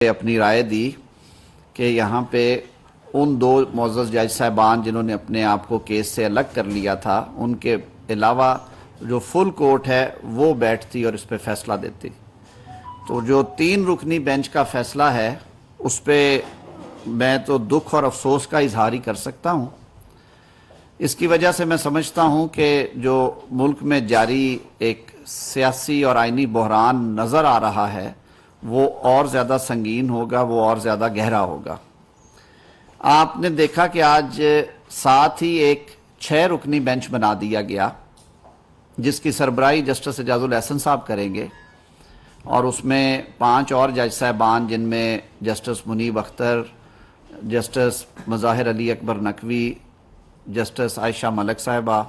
اپنی رائے دی کہ یہاں پہ ان دو معزز جج صاحبان جنہوں نے اپنے آپ کو کیس سے الگ کر لیا تھا ان کے علاوہ جو فل کورٹ ہے وہ بیٹھتی اور اس پہ فیصلہ دیتی. تو جو 3 رکنی بینچ کا فیصلہ ہے اس پہ میں تو دکھ اور افسوس کا اظہار ہی کر سکتا ہوں. اس کی وجہ سے میں سمجھتا ہوں کہ جو ملک میں جاری ایک سیاسی اور آئینی بحران نظر آ رہا ہے وہ اور زیادہ سنگین ہوگا، وہ اور زیادہ گہرا ہوگا. آپ نے دیکھا کہ آج ساتھ ہی ایک 6 رکنی بینچ بنا دیا گیا جس کی سربراہی جسٹس اعجاز الاحسن صاحب کریں گے، اور اس میں 5 اور جج صاحبان جن میں جسٹس منیب اختر، جسٹس مظاہر علی اکبر نقوی، جسٹس عائشہ ملک صاحبہ،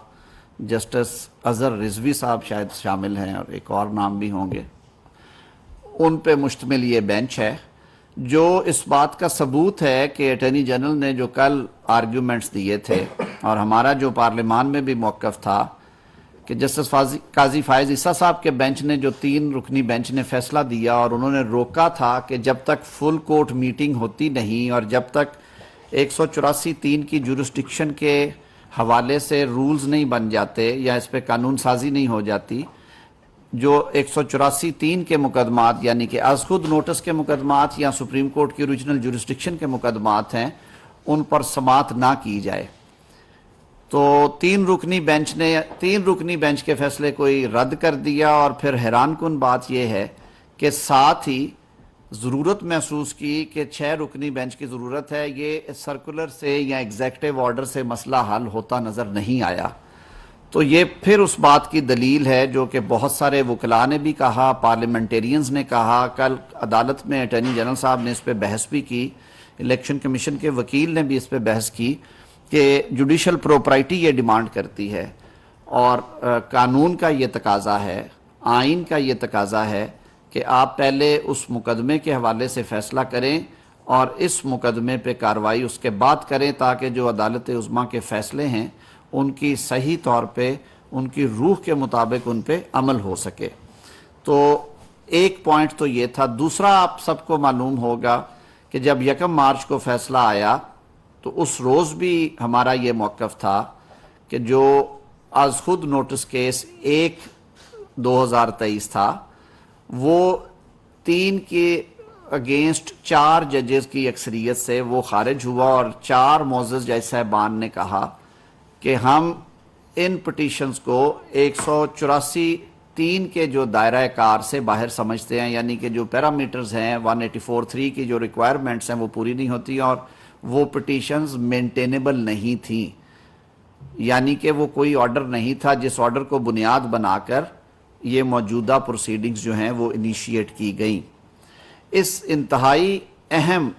جسٹس اظہر رضوی صاحب شاید شامل ہیں، اور ایک اور نام بھی ہوں گے. ان پہ مشتمل یہ بینچ ہے جو اس بات کا ثبوت ہے کہ اٹارنی جنرل نے جو کل آرگیومنٹس دیے تھے اور ہمارا جو پارلیمان میں بھی موقف تھا کہ جسٹس قاضی فائز عیسیٰ صاحب کے بینچ نے جو 3 رکنی بینچ نے فیصلہ دیا اور انہوں نے روکا تھا کہ جب تک فل کورٹ میٹنگ ہوتی نہیں اور جب تک 184(3) کی جورسڈکشن کے حوالے سے رولز نہیں بن جاتے یا اس پہ قانون سازی نہیں ہو جاتی، جو 184(3) کے مقدمات یعنی کہ از خود نوٹس کے مقدمات یا سپریم کورٹ کی اوریجنل جورسڈکشن کے مقدمات ہیں ان پر سماعت نہ کی جائے. تو 3 رکنی بینچ کے فیصلے کو رد کر دیا. اور پھر حیران کن بات یہ ہے کہ ساتھ ہی ضرورت محسوس کی کہ 6 رکنی بینچ کی ضرورت ہے. یہ سرکولر سے یا ایگزیکٹو آرڈر سے مسئلہ حل ہوتا نظر نہیں آیا. تو یہ پھر اس بات کی دلیل ہے جو کہ بہت سارے وکلاء نے بھی کہا، پارلیمنٹیرینز نے کہا، کل عدالت میں اٹارنی جنرل صاحب نے اس پہ بحث بھی کی، الیکشن کمیشن کے وکیل نے بھی اس پہ بحث کی کہ جوڈیشل پروپرائٹی یہ ڈیمانڈ کرتی ہے اور قانون کا یہ تقاضا ہے، آئین کا یہ تقاضا ہے کہ آپ پہلے اس مقدمے کے حوالے سے فیصلہ کریں اور اس مقدمے پہ کارروائی اس کے بعد کریں تاکہ جو عدالت عظمیٰ کے فیصلے ہیں ان کی صحیح طور پہ ان کی روح کے مطابق ان پہ عمل ہو سکے. تو ایک پوائنٹ تو یہ تھا. دوسرا، آپ سب کو معلوم ہوگا کہ جب 1 مارچ کو فیصلہ آیا تو اس روز بھی ہمارا یہ موقف تھا کہ جو از خود نوٹس کیس 1/2023 تھا وہ 3 کے اگینسٹ 4 ججز کی اکثریت سے وہ خارج ہوا، اور 4 معزز جج صاحبان نے کہا کہ ہم ان پٹیشنز کو 184(3) کے جو دائرہ کار سے باہر سمجھتے ہیں، یعنی کہ جو پیرامیٹرز ہیں 184(3) کی جو ریکوائرمنٹس ہیں وہ پوری نہیں ہوتی اور وہ پٹیشنز مینٹینیبل نہیں تھیں، یعنی کہ وہ کوئی آرڈر نہیں تھا جس آرڈر کو بنیاد بنا کر یہ موجودہ پروسیڈنگز جو ہیں وہ انیشیٹ کی گئیں. اس انتہائی اہم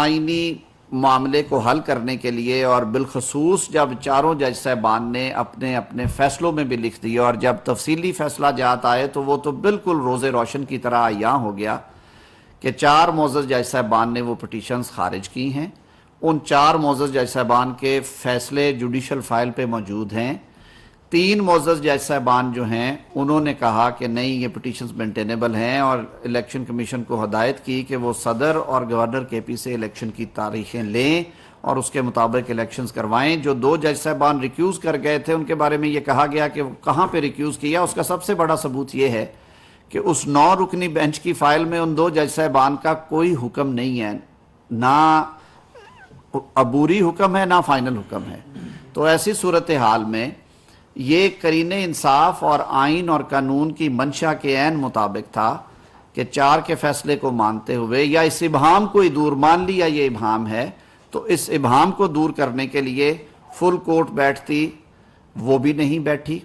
آئینی معاملے کو حل کرنے کے لیے، اور بالخصوص جب 4 جج صاحبان نے اپنے فیصلوں میں بھی لکھ دیا اور جب تفصیلی فیصلہ جات آئے تو وہ تو بالکل روز روشن کی طرح عیاں ہو گیا کہ 4 معزز جج صاحبان نے وہ پٹیشنز خارج کی ہیں. ان 4 معزز جج صاحبان کے فیصلے جوڈیشل فائل پہ موجود ہیں. 3 معزز جج صاحبان جو ہیں انہوں نے کہا کہ نہیں، یہ پٹیشنز مینٹینیبل ہیں، اور الیکشن کمیشن کو ہدایت کی کہ وہ صدر اور گورنر کے پی سے الیکشن کی تاریخیں لیں اور اس کے مطابق الیکشنز کروائیں. جو 2 جج صاحبان ریکیوز کر گئے تھے ان کے بارے میں یہ کہا گیا کہ کہاں پہ ریکیوز کیا. اس کا سب سے بڑا ثبوت یہ ہے کہ اس 9 رکنی بینچ کی فائل میں ان 2 جج صاحبان کا کوئی حکم نہیں ہے، نہ عبوری حکم ہے نہ فائنل حکم ہے. تو ایسی صورتحال میں یہ قرین انصاف اور آئین اور قانون کی منشا کے عین مطابق تھا کہ 4 کے فیصلے کو مانتے ہوئے یا اس ابہام کو دور مان لیا، یہ ابہام ہے تو اس ابہام کو دور کرنے کے لیے فل کورٹ بیٹھتی، وہ بھی نہیں بیٹھی.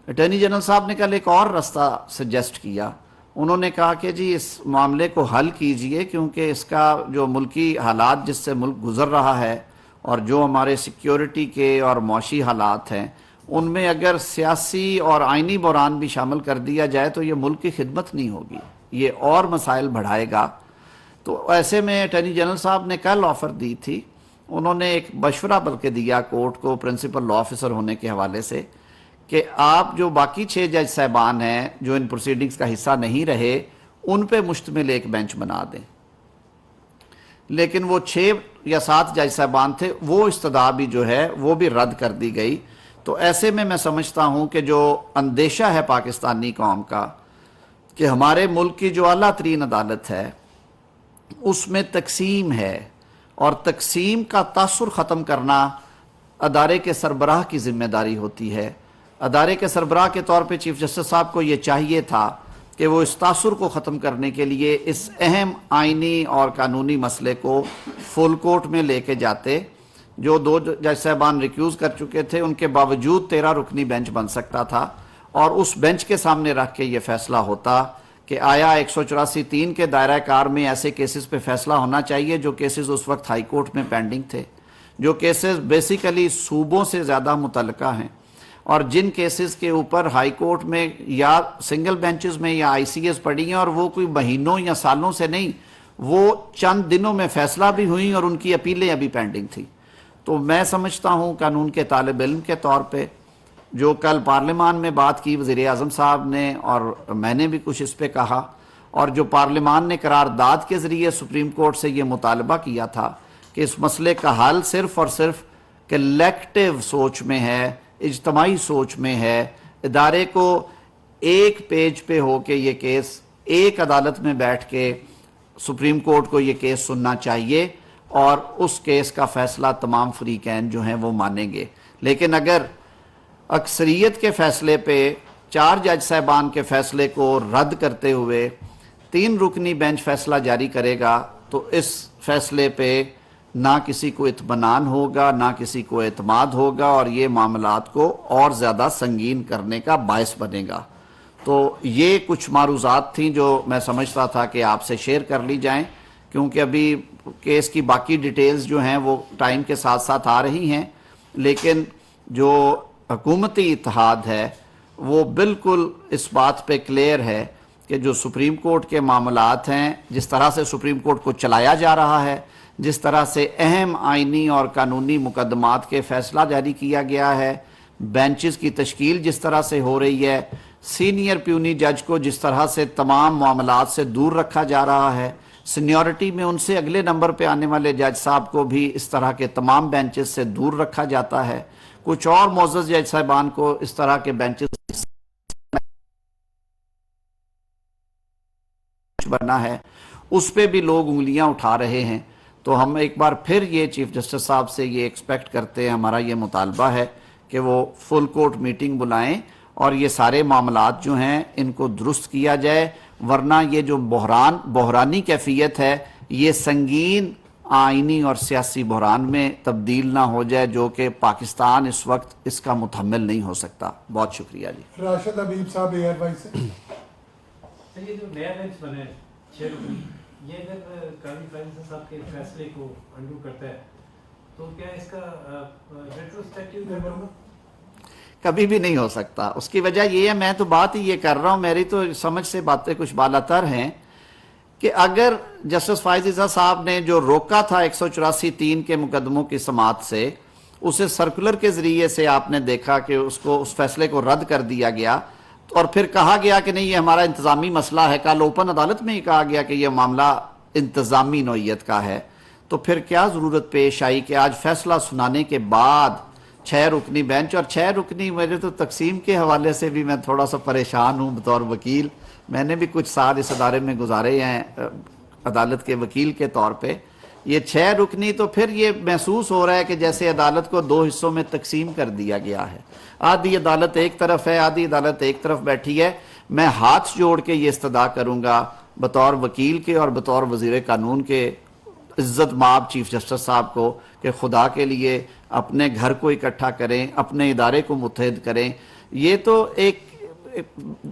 اٹارنی جنرل صاحب نے کل ایک اور راستہ سجیسٹ کیا. انہوں نے کہا کہ جی اس معاملے کو حل کیجئے کیونکہ اس کا جو ملکی حالات جس سے ملک گزر رہا ہے اور جو ہمارے سیکیورٹی کے اور معاشی حالات ہیں ان میں اگر سیاسی اور آئینی بحران بھی شامل کر دیا جائے تو یہ ملک کی خدمت نہیں ہوگی، یہ اور مسائل بڑھائے گا. تو ایسے میں اٹارنی جنرل صاحب نے کل آفر دی تھی، انہوں نے ایک مشورہ بلکہ دیا کورٹ کو پرنسپل لا آفیسر ہونے کے حوالے سے کہ آپ جو باقی 6 جج صاحبان ہیں جو ان پروسیڈنگز کا حصہ نہیں رہے ان پہ مشتمل ایک بینچ بنا دیں. لیکن وہ 6 یا 7 جج صاحبان تھے، وہ استدعا بھی جو ہے وہ بھی رد کر دی گئی۔ تو ایسے میں سمجھتا ہوں کہ جو اندیشہ ہے پاکستانی قوم کا کہ ہمارے ملک کی جو اعلیٰ ترین عدالت ہے اس میں تقسیم ہے، اور تقسیم کا تاثر ختم کرنا ادارے کے سربراہ کی ذمہ داری ہوتی ہے۔ ادارے کے سربراہ کے طور پہ چیف جسٹس صاحب کو یہ چاہیے تھا کہ وہ اس تاثر کو ختم کرنے کے لیے اس اہم آئینی اور قانونی مسئلے کو فل کورٹ میں لے کے جاتے۔ جو 2 جج صاحبان ریکیوز کر چکے تھے، ان کے باوجود 13 رکنی بینچ بن سکتا تھا، اور اس بینچ کے سامنے رکھ کے یہ فیصلہ ہوتا کہ آیا 184(3) کے دائرہ کار میں ایسے کیسز پہ فیصلہ ہونا چاہیے جو کیسز اس وقت ہائی کورٹ میں پینڈنگ تھے، جو کیسز بیسیکلی صوبوں سے زیادہ متعلقہ ہیں، اور جن کیسز کے اوپر ہائی کورٹ میں یا سنگل بینچز میں یا آئی سی ایس پڑی ہیں، اور وہ کوئی مہینوں یا سالوں سے نہیں، وہ چند دنوں میں فیصلہ بھی ہوئیں اور ان کی اپیلیں ابھی پینڈنگ تھیں۔ تو میں سمجھتا ہوں قانون کے طالب علم کے طور پہ جو کل پارلیمان میں بات کی وزیر اعظم صاحب نے، اور میں نے بھی کچھ اس پہ کہا، اور جو پارلیمان نے قرارداد کے ذریعے سپریم کورٹ سے یہ مطالبہ کیا تھا کہ اس مسئلے کا حل صرف اور صرف کلیکٹیو سوچ میں ہے، اجتماعی سوچ میں ہے، ادارے کو ایک پیج پہ ہو کے یہ کیس ایک عدالت میں بیٹھ کے سپریم کورٹ کو یہ کیس سننا چاہیے، اور اس کیس کا فیصلہ تمام فریقین جو ہیں وہ مانیں گے۔ لیکن اگر اکثریت کے فیصلے پہ 4 جج صاحبان کے فیصلے کو رد کرتے ہوئے 3 رکنی بینچ فیصلہ جاری کرے گا تو اس فیصلے پہ نہ کسی کو اطمینان ہوگا، نہ کسی کو اعتماد ہوگا، اور یہ معاملات کو اور زیادہ سنگین کرنے کا باعث بنے گا۔ تو یہ کچھ معروضات تھیں جو میں سمجھتا تھا کہ آپ سے شیئر کر لی جائیں، کیونکہ ابھی کیس کی باقی ڈیٹیلز جو ہیں وہ ٹائم کے ساتھ ساتھ آ رہی ہیں، لیکن جو حکومتی اتحاد ہے وہ بالکل اس بات پہ کلیئر ہے کہ جو سپریم کورٹ کے معاملات ہیں، جس طرح سے سپریم کورٹ کو چلایا جا رہا ہے، جس طرح سے اہم آئینی اور قانونی مقدمات کے فیصلہ جاری کیا گیا ہے، بینچز کی تشکیل جس طرح سے ہو رہی ہے، سینئر پیونی جج کو جس طرح سے تمام معاملات سے دور رکھا جا رہا ہے، سینیورٹی میں ان سے اگلے نمبر پہ آنے والے جج صاحب کو بھی اس طرح کے تمام بینچز سے دور رکھا جاتا ہے، کچھ اور معزز جج صاحبان کو اس طرح کے بینچز بنا ہے، اس پہ بھی لوگ انگلیاں اٹھا رہے ہیں۔ تو ہم ایک بار پھر یہ چیف جسٹس صاحب سے یہ ایکسپیکٹ کرتے ہیں، ہمارا یہ مطالبہ ہے کہ وہ فل کورٹ میٹنگ بلائیں اور یہ سارے معاملات جو ہیں ان کو درست کیا جائے، ورنہ یہ جو بحرانی کیفیت ہے یہ سنگین آئینی اور سیاسی بحران میں تبدیل نہ ہو جائے، جو کہ پاکستان اس وقت اس کا متحمل نہیں ہو سکتا۔ بہت شکریہ جی۔ راشد حبیب صاحب ایئر وائس سے۔ یہ جو نیا بینچ بنا ہے 6 رکنی، یہ اگر قاضی فیصل صاحب کے فیصلے کو انڈو کرتا ہے تو کیا اس کا ریٹروسپیکٹیو ریٹ ہوگا؟ کبھی بھی نہیں ہو سکتا۔ اس کی وجہ یہ ہے، میں تو بات ہی یہ کر رہا ہوں، میری تو سمجھ سے باتیں کچھ بالاتر ہیں، کہ اگر جسٹس فائز عیسیٰ صاحب نے جو روکا تھا 184(3) کے مقدموں کی سماعت سے، اسے سرکولر کے ذریعے سے آپ نے دیکھا کہ اس فیصلے کو رد کر دیا گیا، اور پھر کہا گیا کہ نہیں یہ ہمارا انتظامی مسئلہ ہے، کل اوپن عدالت میں ہی کہا گیا کہ یہ معاملہ انتظامی نوعیت کا ہے، تو پھر کیا ضرورت پیش آئی کہ آج فیصلہ سنانے کے بعد 6 رکنی بینچ، اور 6 رکنی میرے تو تقسیم کے حوالے سے بھی میں تھوڑا سا پریشان ہوں بطور وکیل، میں نے بھی کچھ سال اس ادارے میں گزارے ہیں عدالت کے وکیل کے طور پہ۔ یہ 6 رکنی تو پھر یہ محسوس ہو رہا ہے کہ جیسے عدالت کو 2 حصوں میں تقسیم کر دیا گیا ہے، آدھی عدالت ایک طرف ہے، آدھی عدالت ایک طرف بیٹھی ہے۔ میں ہاتھ جوڑ کے یہ استدعا کروں گا بطور وکیل کے اور بطور وزیر قانون کے عزت مآب چیف جسٹس صاحب کو کہ خدا کے لیے اپنے گھر کو اکٹھا کریں، اپنے ادارے کو متحد کریں۔ یہ تو ایک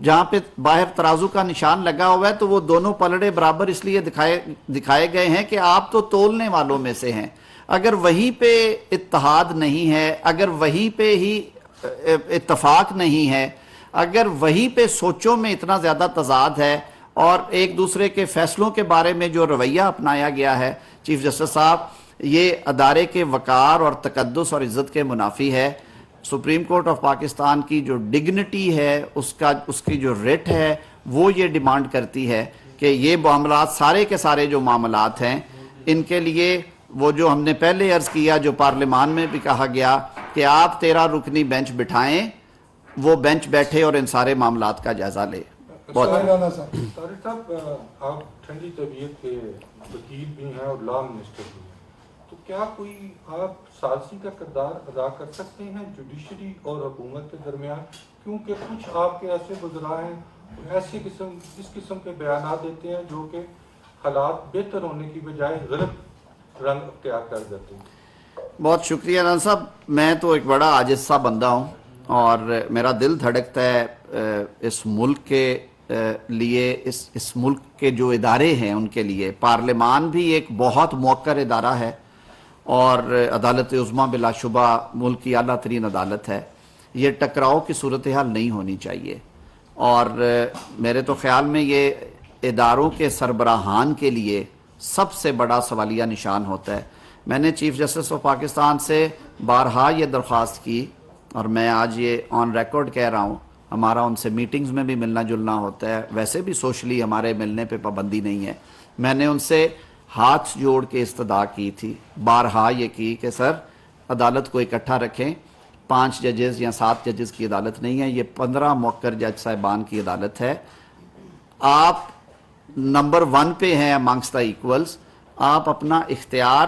جہاں پہ باہر ترازو کا نشان لگا ہوا ہے تو وہ دونوں پلڑے برابر اس لیے دکھائے گئے ہیں کہ آپ تو تولنے والوں میں سے ہیں۔ اگر وہیں پہ اتحاد نہیں ہے، اگر وہیں پہ ہی اتفاق نہیں ہے، اگر وہیں پہ سوچوں میں اتنا زیادہ تضاد ہے، اور ایک دوسرے کے فیصلوں کے بارے میں جو رویہ اپنایا گیا ہے چیف جسٹس صاحب، یہ ادارے کے وقار اور تقدس اور عزت کے منافی ہے۔ سپریم کورٹ آف پاکستان کی جو ڈگنیٹی ہے، اس کی جو ریٹ ہے، وہ یہ ڈیمانڈ کرتی ہے کہ یہ معاملات سارے کے سارے جو معاملات ہیں ان کے لیے وہ جو ہم نے پہلے عرض کیا، جو پارلیمان میں بھی کہا گیا کہ آپ 13 رکنی بینچ بٹھائیں، وہ بینچ بیٹھے اور ان سارے معاملات کا جائزہ لے. بہت رانا صاحب طارق صاحب، آپ ٹھنڈی طبیعت کے وکیل بھی ہیں اور لا منسٹر بھی ہیں، تو کیا کوئی آپ ثالثی کا کردار ادا کر سکتے ہیں جوڈیشری اور حکومت کے درمیان؟ کیونکہ کچھ آپ کے ایسے وزراء ہیں ایسے اس قسم کے بیانات دیتے ہیں جو کہ حالات بہتر ہونے کی بجائے غلط رنگ اختیار کر دیتے ہیں. بہت شکریہ ران صاحب. میں تو ایک بڑا عاجز سا بندہ ہوں اور میرا دل دھڑکتا ہے اس ملک کے لیے، اس ملک کے جو ادارے ہیں ان کے لیے. پارلیمان بھی ایک بہت موقر ادارہ ہے اور عدالت عظمیٰ بلا شبہ ملک کی اعلیٰ ترین عدالت ہے. یہ ٹکراؤ کی صورتحال نہیں ہونی چاہیے، اور میرے تو خیال میں یہ اداروں کے سربراہان کے لیے سب سے بڑا سوالیہ نشان ہوتا ہے. میں نے چیف جسٹس آف پاکستان سے بارہا یہ درخواست کی، اور میں آج یہ آن ریکارڈ کہہ رہا ہوں، ہمارا ان سے میٹنگز میں بھی ملنا جلنا ہوتا ہے، ویسے بھی سوشلی ہمارے ملنے پہ پابندی نہیں ہے. میں نے ان سے ہاتھ جوڑ کے استدعا کی تھی، بارہا یہ کی کہ سر عدالت کو اکٹھا رکھیں. 5 ججز یا 7 ججز کی عدالت نہیں ہے، یہ 15 موقر جج صاحبان کی عدالت ہے. آپ نمبر 1 پہ ہیں امانگسٹ دا ایکولز. آپ اپنا اختیار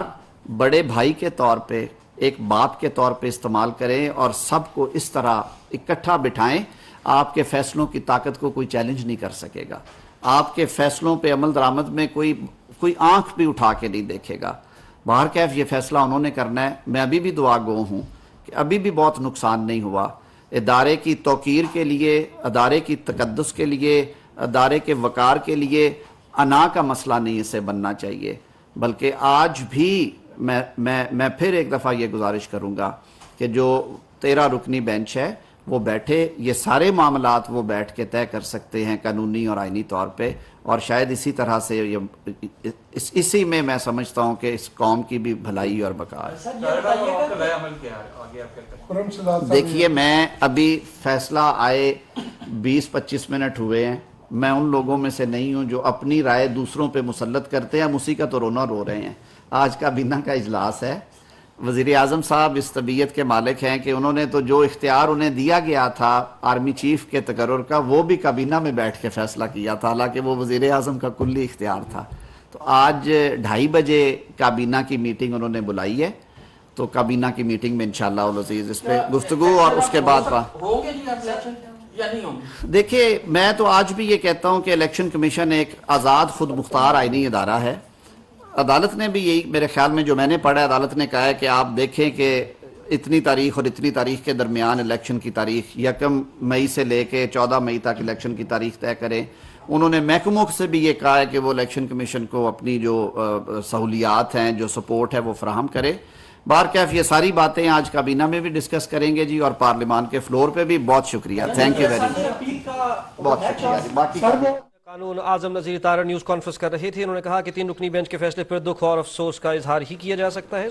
بڑے بھائی کے طور پہ، ایک باپ کے طور پہ استعمال کریں اور سب کو اس طرح اکٹھا بٹھائیں. آپ کے فیصلوں کی طاقت کو کوئی چیلنج نہیں کر سکے گا. آپ کے فیصلوں پہ عمل درآمد میں کوئی آنکھ بھی اٹھا کے نہیں دیکھے گا. بہرکیف یہ فیصلہ انہوں نے کرنا ہے. میں ابھی بھی دعا گو ہوں کہ ابھی بھی بہت نقصان نہیں ہوا. ادارے کی توقیر کے لیے، ادارے کی تقدس کے لیے، ادارے کے وقار کے لیے انا کا مسئلہ نہیں اسے بننا چاہیے. بلکہ آج بھی میں پھر ایک دفعہ یہ گزارش کروں گا کہ جو 13 رکنی بینچ ہے وہ بیٹھے، یہ سارے معاملات وہ بیٹھ کے طے کر سکتے ہیں قانونی اور آئینی طور پہ. اور شاید اسی طرح سے اسی میں میں سمجھتا ہوں کہ اس قوم کی بھی بھلائی اور بقا ہے. دیکھیے، میں ابھی فیصلہ آئے 20-25 منٹ ہوئے ہیں. میں ان لوگوں میں سے نہیں ہوں جو اپنی رائے دوسروں پہ مسلط کرتے ہیں. ہم اسی کا تو رونا رو رہے ہیں. آج کابینہ کا اجلاس ہے. وزیر اعظم صاحب اس طبیعت کے مالک ہیں کہ انہوں نے تو جو اختیار انہیں دیا گیا تھا آرمی چیف کے تقرر کا، وہ بھی کابینہ میں بیٹھ کے فیصلہ کیا تھا، حالانکہ وہ وزیر اعظم کا کلی اختیار تھا. تو آج 2:30 بجے کابینہ کی میٹنگ انہوں نے بلائی ہے. تو کابینہ کی میٹنگ میں انشاءاللہ العزیز اس پہ گفتگو اور اس کے بعد دیکھیے، میں تو آج بھی یہ کہتا ہوں کہ الیکشن کمیشن ایک آزاد خود مختار آئینی ادارہ ہے. عدالت نے بھی یہی، میرے خیال میں جو میں نے پڑھا ہے، عدالت نے کہا ہے کہ آپ دیکھیں کہ اتنی تاریخ اور اتنی تاریخ کے درمیان الیکشن کی تاریخ 1 مئی سے لے کے 14 مئی تک الیکشن کی تاریخ طے کریں. انہوں نے محکموں سے بھی یہ کہا ہے کہ وہ الیکشن کمیشن کو اپنی جو سہولیات ہیں، جو سپورٹ ہے، وہ فراہم کرے. بہرکیف یہ ساری باتیں آج کابینہ میں بھی ڈسکس کریں گے جی، اور پارلیمان کے فلور پہ بھی. بہت شکریہ، تھینک یو ویری مچ. بہت شکریہ جی. باقی قانون اعظم نذیر طاہر نیوز کانفرنس کر رہے تھے. انہوں نے کہا کہ 3 رکنی بینچ کے فیصلے پر دکھ اور افسوس کا اظہار ہی کیا جا سکتا ہے.